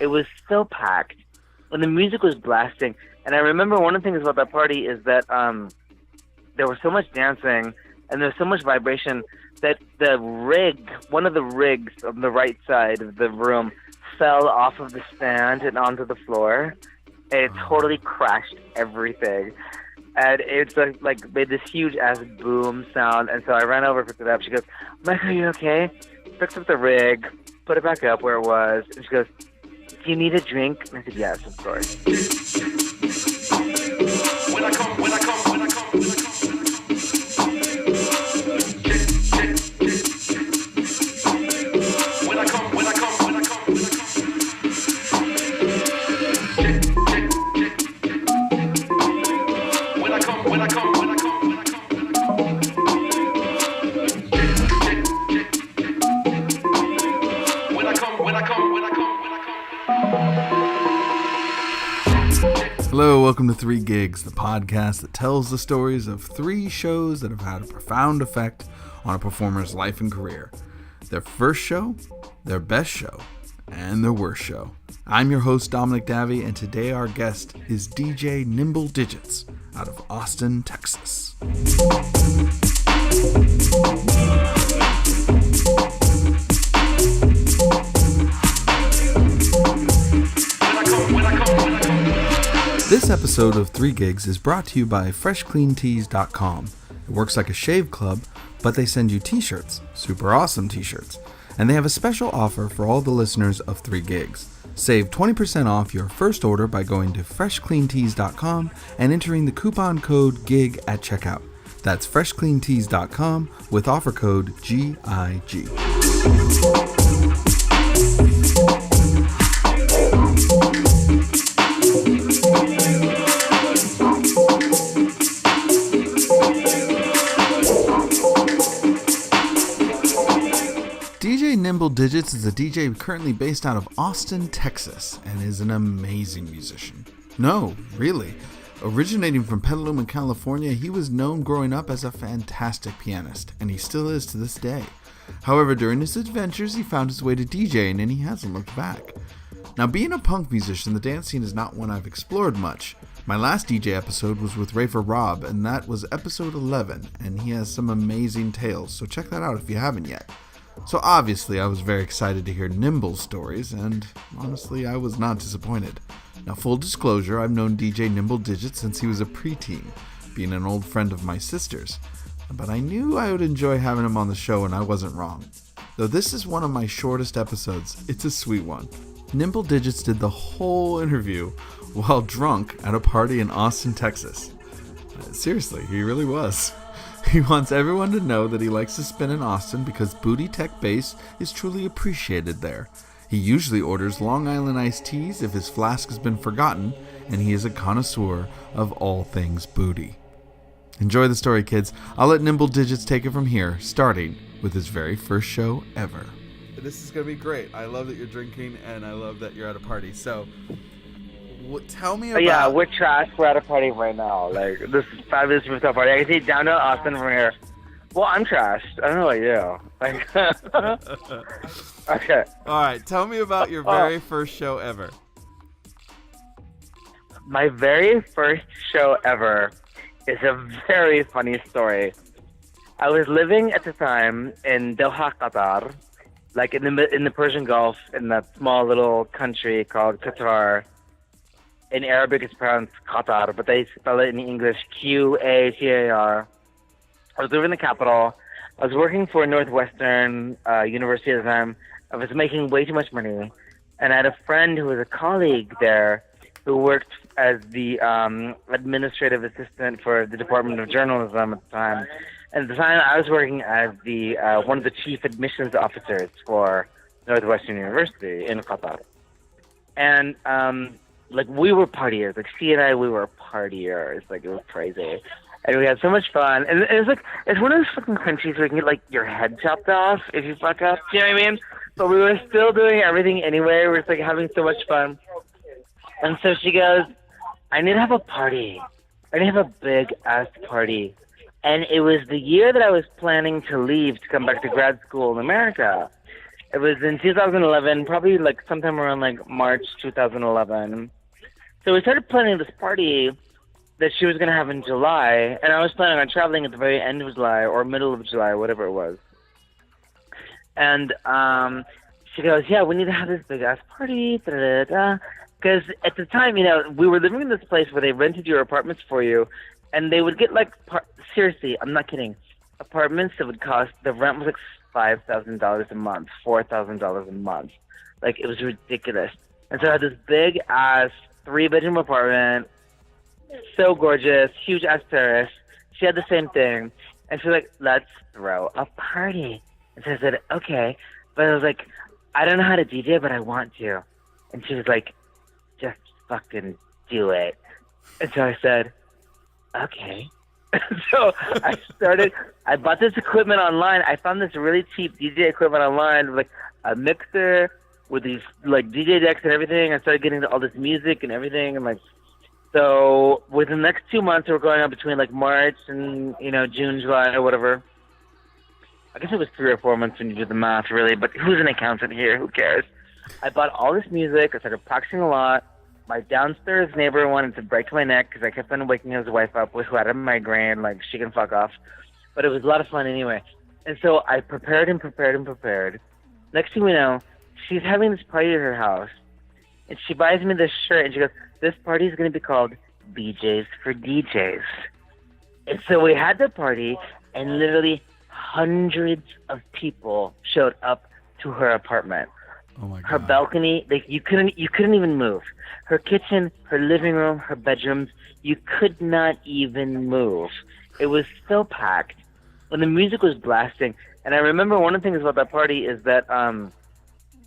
It was so packed, and the music was blasting. And I remember one of the things about that party is that there was so much dancing and there was so much vibration that one of the rigs on the right side of the room fell off of the stand and onto the floor. And it totally crashed everything. And it's like made this huge ass boom sound. And so I ran over, picked it up. She goes, "Mike, are you okay?" Picks up the rig, put it back up where it was. And she goes, "Do you need a drink?" And I said, "Yes, of course." When I come. Hello, welcome to 3 Gigs, the podcast that tells the stories of 3 shows that have had a profound effect on a performer's life and career. Their first show, their best show, and their worst show. I'm your host, Dominic Davey, and today our guest is DJ Nymble Digitz out of Austin, Texas. This episode of 3 Gigs is brought to you by FreshCleanTees.com. It works like a shave club, but they send you t-shirts, super awesome t-shirts. And they have a special offer for all the listeners of 3 Gigs. Save 20% off your first order by going to FreshCleanTees.com and entering the coupon code GIG at checkout. That's FreshCleanTees.com with offer code GIG. DJ Nymble Digitz is a DJ currently based out of Austin, Texas, and is an amazing musician. No, really. Originating from Petaluma, California, he was known growing up as a fantastic pianist, and he still is to this day. However, during his adventures, he found his way to DJing, and he hasn't looked back. Now, being a punk musician, the dance scene is not one I've explored much. My last DJ episode was with Rafer Rob, and that was episode 11, and he has some amazing tales, so check that out if you haven't yet. So obviously I was very excited to hear Nymble's stories, and honestly I was not disappointed. Now full disclosure, I've known DJ Nymble Digitz since he was a preteen, being an old friend of my sister's. But I knew I would enjoy having him on the show, and I wasn't wrong. Though this is one of my shortest episodes, it's a sweet one. Nymble Digitz did the whole interview while drunk at a party in Austin, Texas. Seriously, he really was. He wants everyone to know that he likes to spin in Austin because booty tech bass is truly appreciated there. He usually orders Long Island iced teas if his flask has been forgotten, and he is a connoisseur of all things booty. Enjoy the story, kids. I'll let Nymble Digitz take it from here, starting with his very first show ever. This is going to be great. I love that you're drinking, and I love that you're at a party. So, tell me about... Yeah, we're trashed. We're at a party right now. Like, this is fabulous rooftop party. I can see downtown Austin from here. Well, I'm trashed. I don't know about you. Like, okay. All right. Tell me about your very first show ever. My very first show ever is a very funny story. I was living at the time in Doha, Qatar, like in the Persian Gulf, in that small little country called Qatar. In Arabic, it's pronounced Qatar, but they spell it in English Qatar. I was living in the capital. I was working for Northwestern University at the time. I was making way too much money. And I had a friend who was a colleague there who worked as the administrative assistant for the Department of Journalism at the time. And at the time, I was working as the one of the chief admissions officers for Northwestern University in Qatar. And like, we were partiers. Like, she and I, we were partiers. Like, it was crazy. And we had so much fun. And it was like, it's one of those fucking countries where you can get, like, your head chopped off if you fuck up. Do you know what I mean? But we were still doing everything anyway. We were just, like, having so much fun. And so she goes, I need to have a party. I need to have a big-ass party. And it was the year that I was planning to leave to come back to grad school in America. It was in 2011, probably like sometime around like March 2011. So we started planning this party that she was going to have in July, and I was planning on traveling at the very end of July or middle of July, whatever it was. And she goes, yeah, we need to have this big-ass party, da-da-da-da. Because at the time, you know, we were living in this place where they rented your apartments for you, and they would get, like, seriously, I'm not kidding, apartments that would cost, the rent was like $5,000 a month, $4,000 a month. Like, it was ridiculous. And so I had this big-ass 3-bedroom apartment, so gorgeous, huge-ass terrace. She had the same thing. And she was like, let's throw a party. And so I said, okay. But I was like, I don't know how to DJ, but I want to. And she was like, just fucking do it. And so I said, okay. So I bought this equipment online. I found this really cheap DJ equipment online, like a mixer with these like DJ decks and everything. I started getting all this music and everything. And like, so within the next 2 months, we were going on between like March and, you know, June, July, or whatever. I guess it was 3 or 4 months when you do the math, really, but who's an accountant here? Who cares? I bought all this music. I started practicing a lot. My downstairs neighbor wanted to break my neck because I kept on waking his wife up who had a migraine, like she can fuck off. But it was a lot of fun anyway. And so I prepared and prepared and prepared. Next thing we know, she's having this party at her house. And she buys me this shirt and she goes, this party is going to be called BJ's for DJs. And so we had the party and literally hundreds of people showed up to her apartment. Oh my God. Her balcony, like you couldn't even move. Her kitchen, her living room, her bedrooms, you could not even move. It was so packed. When the music was blasting, and I remember one of the things about that party is that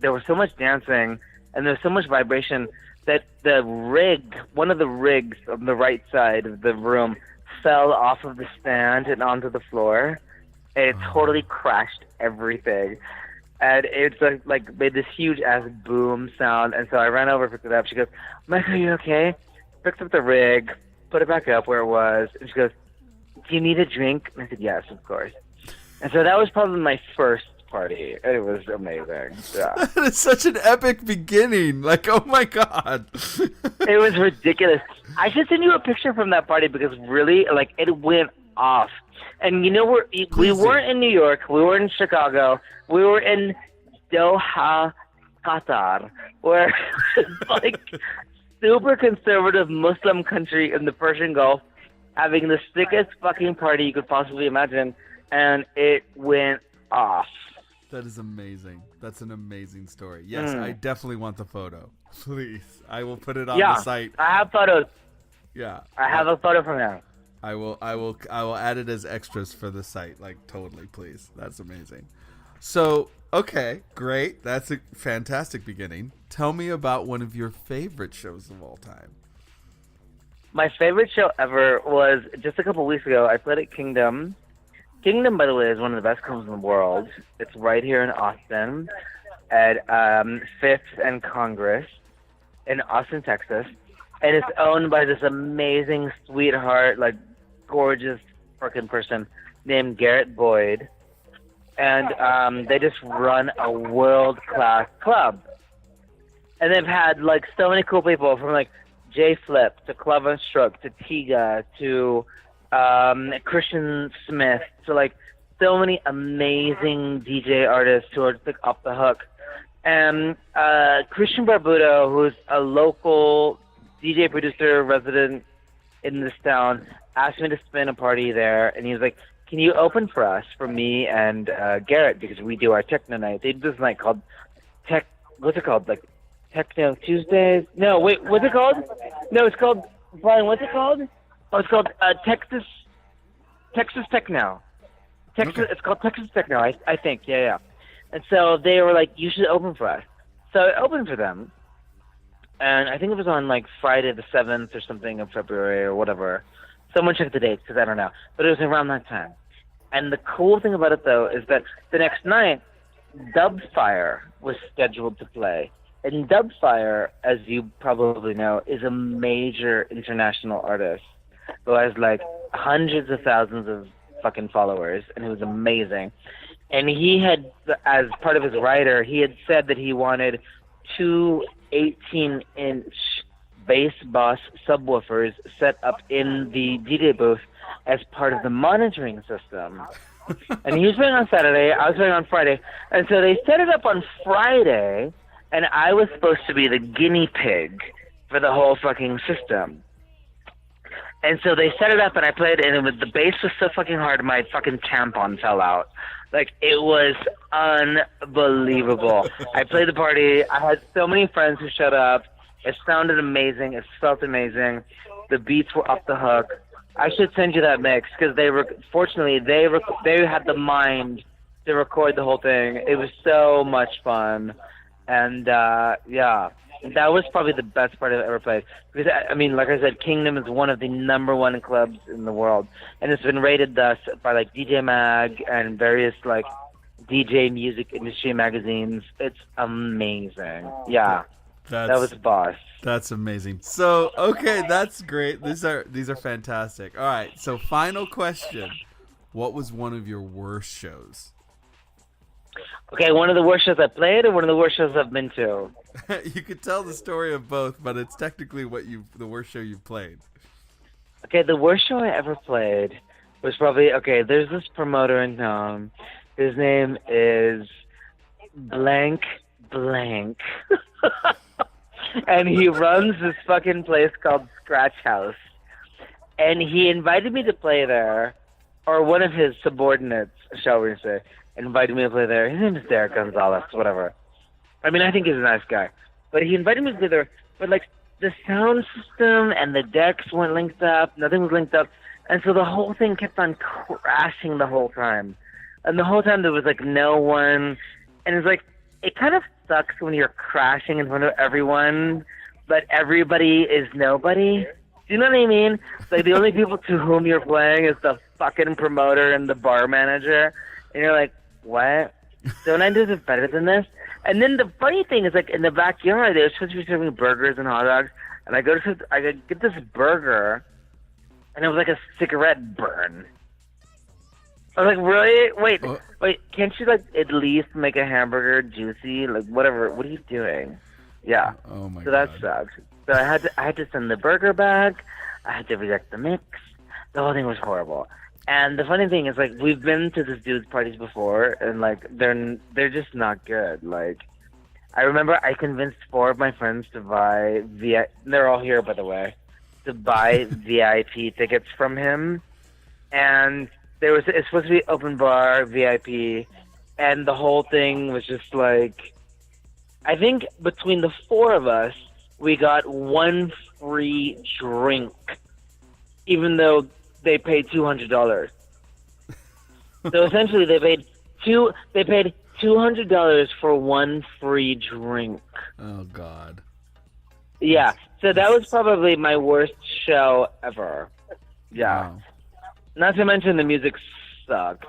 there was so much dancing and there was so much vibration that the rig, one of the rigs on the right side of the room, fell off of the stand and onto the floor. And it totally crashed everything. And it's like made this huge ass boom sound. And so I ran over, picked it up. She goes, Mike, are you okay? Picked up the rig, put it back up where it was. And she goes, do you need a drink? And I said, yes, of course. And so that was probably my first party. And it was amazing. Yeah. That is such an epic beginning. Like, oh my God. It was ridiculous. I should send you a picture from that party because really, like, it went off. And you know, we weren't in New York. We weren't in Chicago. We were in Doha, Qatar, where it's like super conservative Muslim country in the Persian Gulf, having the sickest fucking party you could possibly imagine, and it went off. That is amazing. That's an amazing story. Yes, I definitely want the photo. Please, I will put it on the site. I have photos. Yeah, I have a photo from there. I will add it as extras for the site. Like, totally, please. That's amazing. So, okay, great. That's a fantastic beginning. Tell me about one of your favorite shows of all time. My favorite show ever was just a couple weeks ago. I played at Kingdom. Kingdom, by the way, is one of the best clubs in the world. It's right here in Austin at 5th and Congress in Austin, Texas. And it's owned by this amazing sweetheart, like, gorgeous freaking person named Garrett Boyd. And they just run a world-class club. And they've had, like, so many cool people from, like, Jay Flip to Clever Stroke to Tiga to Christian Smith to, like, so many amazing DJ artists who are just, like, off the hook. And Christian Barbudo, who's a local DJ producer resident in this town, asked me to spin a party there, and he was like, can you open for us, for me and Garrett, because we do our techno night. They do this night called what's it called? Like Techno Tuesdays? No, wait, what's it called? No, it's called, Brian, what's it called? Oh, it's called Texas Techno. Okay. It's called Texas Techno, I think, yeah. And so they were like, you should open for us. So I opened for them. And I think it was on, like, Friday the 7th or something of February or whatever. Someone check the dates, because I don't know. But it was around that time. And the cool thing about it, though, is that the next night, Dubfire was scheduled to play. And Dubfire, as you probably know, is a major international artist who has, like, hundreds of thousands of fucking followers, and he was amazing. And he had, as part of his rider, he had said that he wanted two 18-inch bass boss subwoofers set up in the DJ booth as part of the monitoring system. And he was playing on Saturday, I was playing on Friday, and so they set it up on Friday, and I was supposed to be the guinea pig for the whole fucking system. And so they set it up, and I played, and the bass was so fucking hard, my fucking tampon fell out. Like, it was unbelievable. I played the party. I had so many friends who showed up. It sounded amazing. It felt amazing. The beats were up the hook. I should send you that mix because fortunately they had the mind to record the whole thing. It was so much fun, and yeah, that was probably the best part I've ever played. Because I mean, like I said, Kingdom is one of the #1 clubs in the world, and it's been rated thus by like DJ Mag and various like DJ music industry magazines. It's amazing. Yeah. That was boss. That's amazing. So, okay, that's great. These are fantastic. All right, so final question. What was one of your worst shows? Okay, one of the worst shows I played or one of the worst shows I've been to? You could tell the story of both, but it's technically the worst show you've played. Okay, the worst show I ever played was probably, there's this promoter in town. His name is blank. And he runs this fucking place called Scratch House. And he invited me to play there, or one of his subordinates, shall we say, invited me to play there. His name is Derek Gonzalez, whatever. I mean, I think he's a nice guy. But he invited me to play there, but like the sound system and the decks weren't linked up. Nothing was linked up. And so the whole thing kept on crashing the whole time. And the whole time there was like no one. And it's like, it kind of sucks when you're crashing in front of everyone, but everybody is nobody. Do you know what I mean? Like, the only people to whom you're playing is the fucking promoter and the bar manager. And you're like, what? Don't I do this better than this? And then the funny thing is, like, in the backyard, they were supposed to be serving burgers and hot dogs. And I get this burger, and it was like a cigarette burn. I was like, really? Wait, can't you, like, at least make a hamburger juicy? Like, whatever. What are you doing? Yeah. Oh, my God. So that sucks. So I had to send the burger back. I had to reject the mix. The whole thing was horrible. And the funny thing is, like, we've been to this dude's parties before, and, like, they're just not good. Like, I remember I convinced 4 of my friends to buy they're all here, by the way, to buy VIP tickets from him. And it's supposed to be open bar, VIP, and the whole thing was just like, I think between the 4 of us, we got 1 free drink, even though they paid $200. So essentially, they paid $200 for 1 free drink. Oh, God. Yeah, so that was probably my worst show ever. Yeah. Wow. Not to mention the music sucked.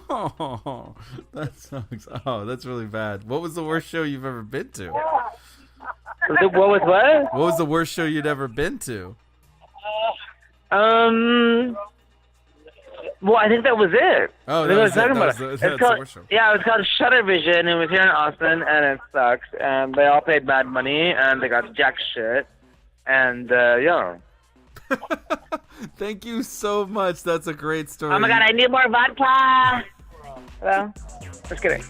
Oh, that sucks. Oh, that's really bad. What was the worst show you've ever been to? What was what? What was the worst show you'd ever been to? Well, I think that was it. Oh, that was the worst show. Yeah, it was called Shutter Vision. It was here in Austin, and it sucks. And they all paid bad money, and they got jack shit. And, yeah. Thank you so much. That's a great story. Oh my God, I need more vodka. Well, just kidding.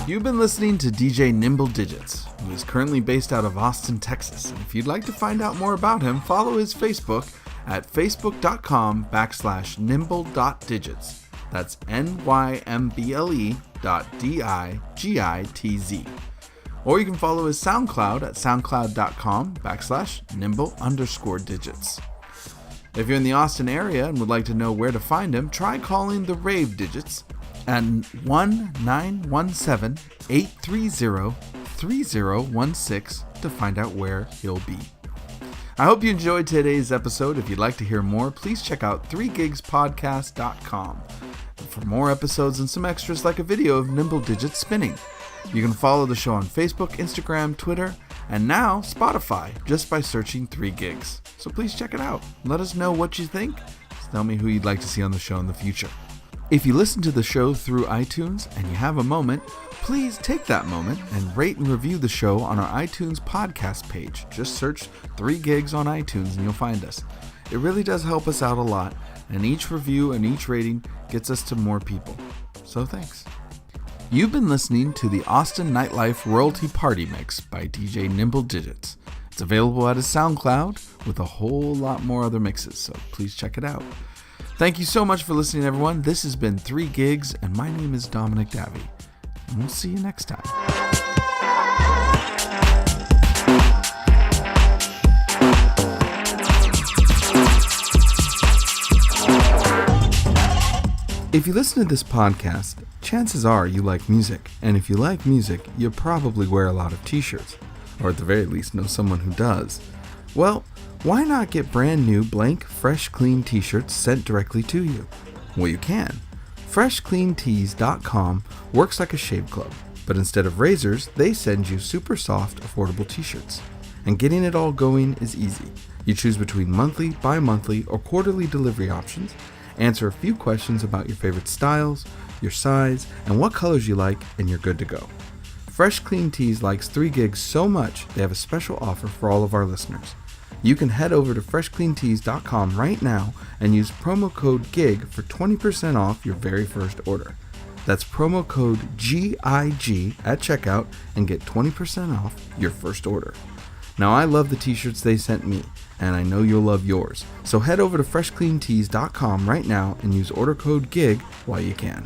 You've been listening to DJ Nymble Digitz, who is currently based out of Austin, Texas. And if you'd like to find out more about him, follow his Facebook at facebook.com/nymble.digitz. That's NYMBLE.DIGITZ. Or you can follow his SoundCloud at soundcloud.com/Nymble_digits. If you're in the Austin area and would like to know where to find him, try calling the Rave Digits at 1-917-830-3016 to find out where he'll be. I hope you enjoyed today's episode. If you'd like to hear more, please check out 3gigspodcast.com for more episodes and some extras like a video of Nymble Digits spinning. You can follow the show on Facebook, Instagram, Twitter and now Spotify, just by searching 3 Gigs. So please check it out. Let us know what you think. Tell me who you'd like to see on the show in the future. If you listen to the show through iTunes and you have a moment, please take that moment and rate and review the show on our iTunes podcast page. Just search 3 Gigs on iTunes and you'll find us. It really does help us out a lot, and each review and each rating gets us to more people. So thanks. You've been listening to the Austin Nightlife Royalty Party Mix by DJ Nymble Digitz. It's available at his SoundCloud with a whole lot more other mixes, so please check it out. Thank you so much for listening, everyone. This has been 3 Gigs, and my name is Dominic Davey. And we'll see you next time. If you listen to this podcast, chances are you like music. And if you like music, you probably wear a lot of t-shirts. Or at the very least know someone who does. Well, why not get brand new blank, fresh, clean t-shirts sent directly to you? Well, you can. FreshCleanTees.com works like a shave club, but instead of razors, they send you super soft, affordable t-shirts. And getting it all going is easy. You choose between monthly, bi-monthly, or quarterly delivery options, answer a few questions about your favorite styles, your size, and what colors you like, and you're good to go. Fresh Clean Tees likes 3 Gigs so much, they have a special offer for all of our listeners. You can head over to freshcleantees.com right now and use promo code GIG for 20% off your very first order. That's promo code GIG at checkout and get 20% off your first order. Now, I love the t-shirts they sent me, and I know you'll love yours. So head over to freshcleantees.com right now and use order code GIG while you can.